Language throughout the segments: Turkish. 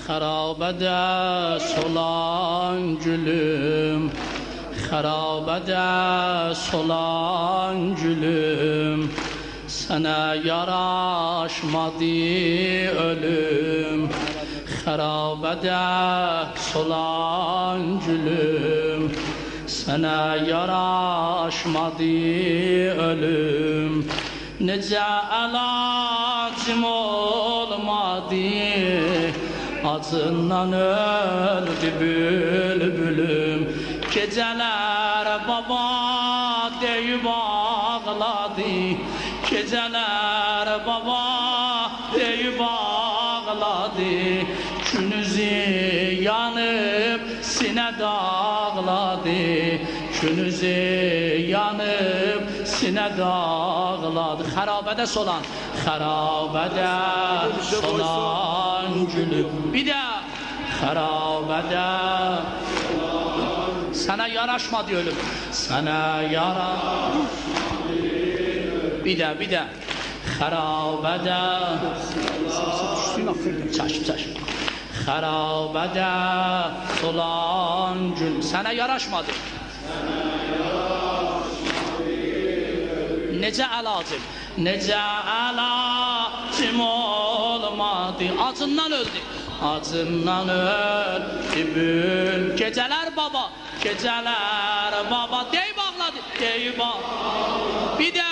Harabede solan gülüm, harabede solan gülüm, sana yaraşmadı ölüm. Harabede solan gülüm, sana yaraşmadı ölüm. Nece elacım olmadı, acından öldü bülbülüm. Geceler baba deyip ağladı, geceler baba deyip ağladı. Günüzü yanıp sine dağladı, günüzü yanıp sine dağladı. Harabede solan, harabede solan gülüm. Bir de harabede sana yaraşmadı ölüm, sana yaraşmadı. Bir de harabede çaş harabede solan gül, sana yaraşmadı. Nece elacım, nece elacım olmadı, acından öldü, acından öldü bül. Geceler baba, geceler baba deyip ağladı, deyip ağladı. Bir de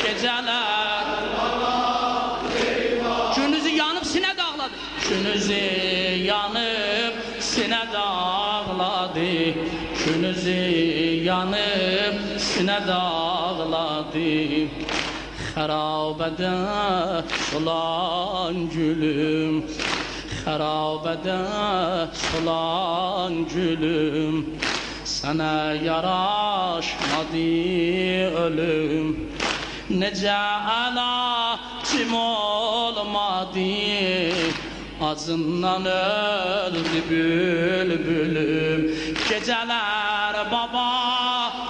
geceler baba deyip ağladı, günüzü yanıp sine dağladı, günüzü yanıp sine dağladı, günüzü yanıp sine dağladı. Harabede solan gülüm, harabede solan gülüm, sana yaraşmadı ölüm. Nece elacım olmadı, acından öldü bülbülüm. Geceler baba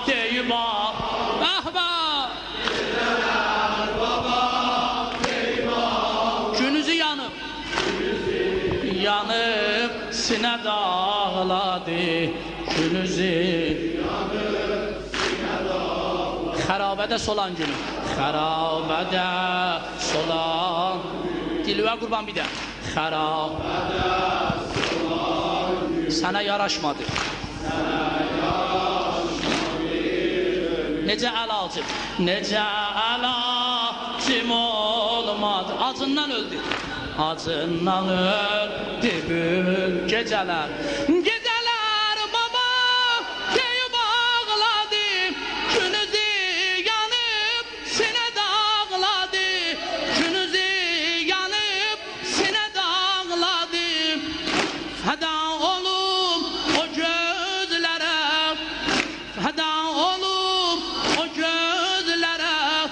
deyip ahba, geceler baba deyip günüzü yanıp sine dağladı, günüzü yanıp sine dağladı. Harabede solan gülüm, harabede solan dilve kurban. Bir de harabede solan gülüm, sana yaraşmadı, nece elacım, nece elacım olmadı, acından öldü, acından öldü bül. Geceler, geceler baba deyip ağladı, günüzü yanıp sine dağladı, günüzü yanıp sine dağladı. Feda olup o gözlere, feda olup o gözlere,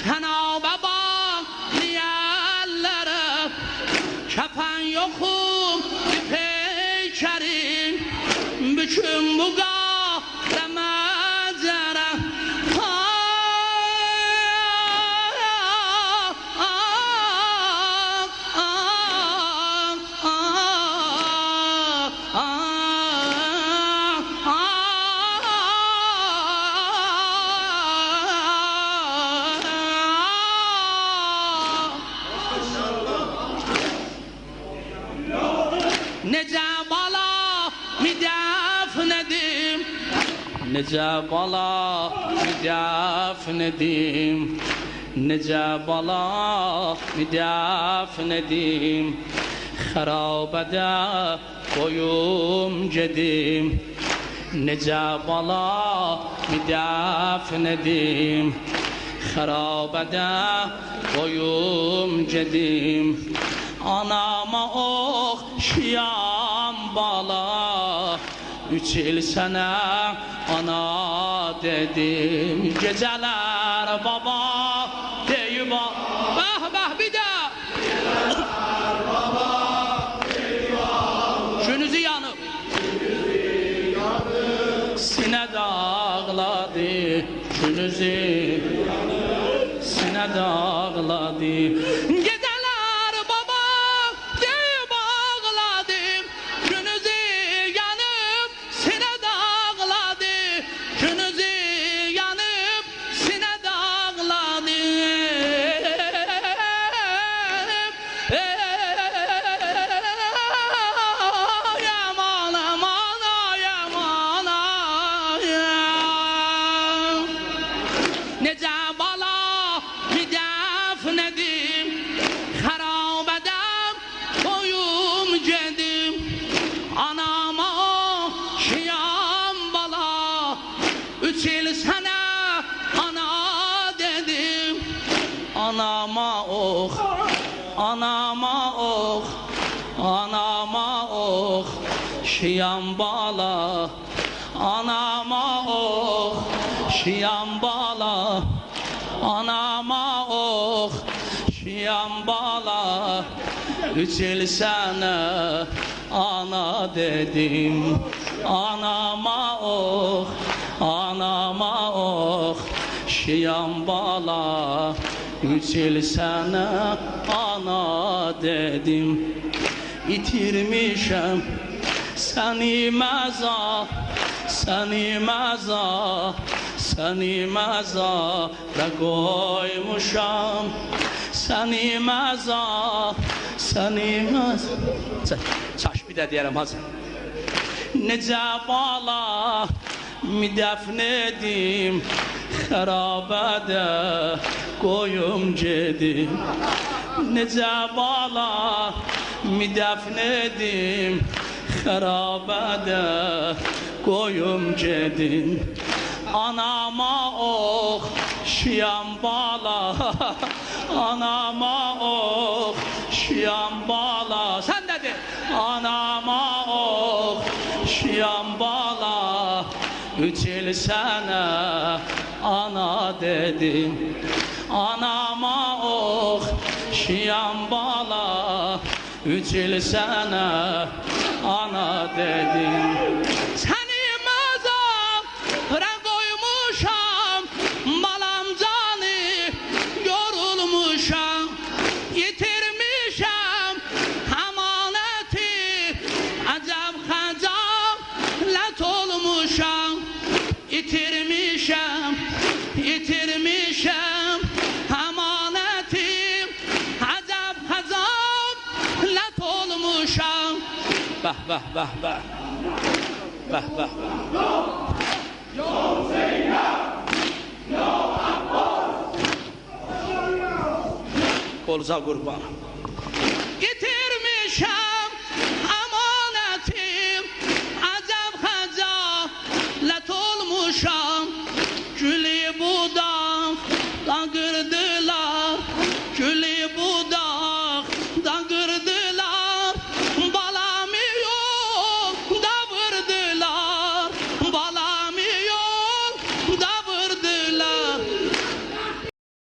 Cenab-ı Bahriyellere, kefen yokum bir peykerim, bütün bu kahlemecere. Nece bala mi defnedim, nece bala mi defnedim, nece bala mi defnedim. Harabede koyum gedim, nece bala mi defnedim. Harabede koyum gedim, anama okşayan bala, 3 il sana ana dedim. Geceler baba deyip bah bir de geceler baba deyip günüzü yanıp sine dağladı, günüzü sine dağladı. Geceler baba deyip ağladı, Anama oxşayan bala, anama oxşayan bala, anama oxşayan bala. 3 il sənə ana dedim, anama oxşayan bala. 3 il sənə ana dedim. İtirmişəm səni məzara qoymuşam. Səni çaş bir də deyərəm hazır. Necə bala mi dəfn edim, xərabədə qoyum gedim. Necə bala mi dəfn edim, xərabədə qoyum gedim. Anama oxşayan bala, anama oxşayan bala. Sən də de. Anama oxşayan bala. 3 il sənə ana dedim, anama oxşayan bala. 3 il sənə ana dedim. Səni məzara qoymuşam, balam canı yorulmuşam. Yitirmişəm əmanəti, əcəb xəcalət olmuşam. Yitirmişəm əmanəti, əcəb xəcalət olmuşam. Bəh, bəh, bəh, bəh. Bəh, bəh, bəh. Yok Zeynep, yok Abbas. Koluza qurban.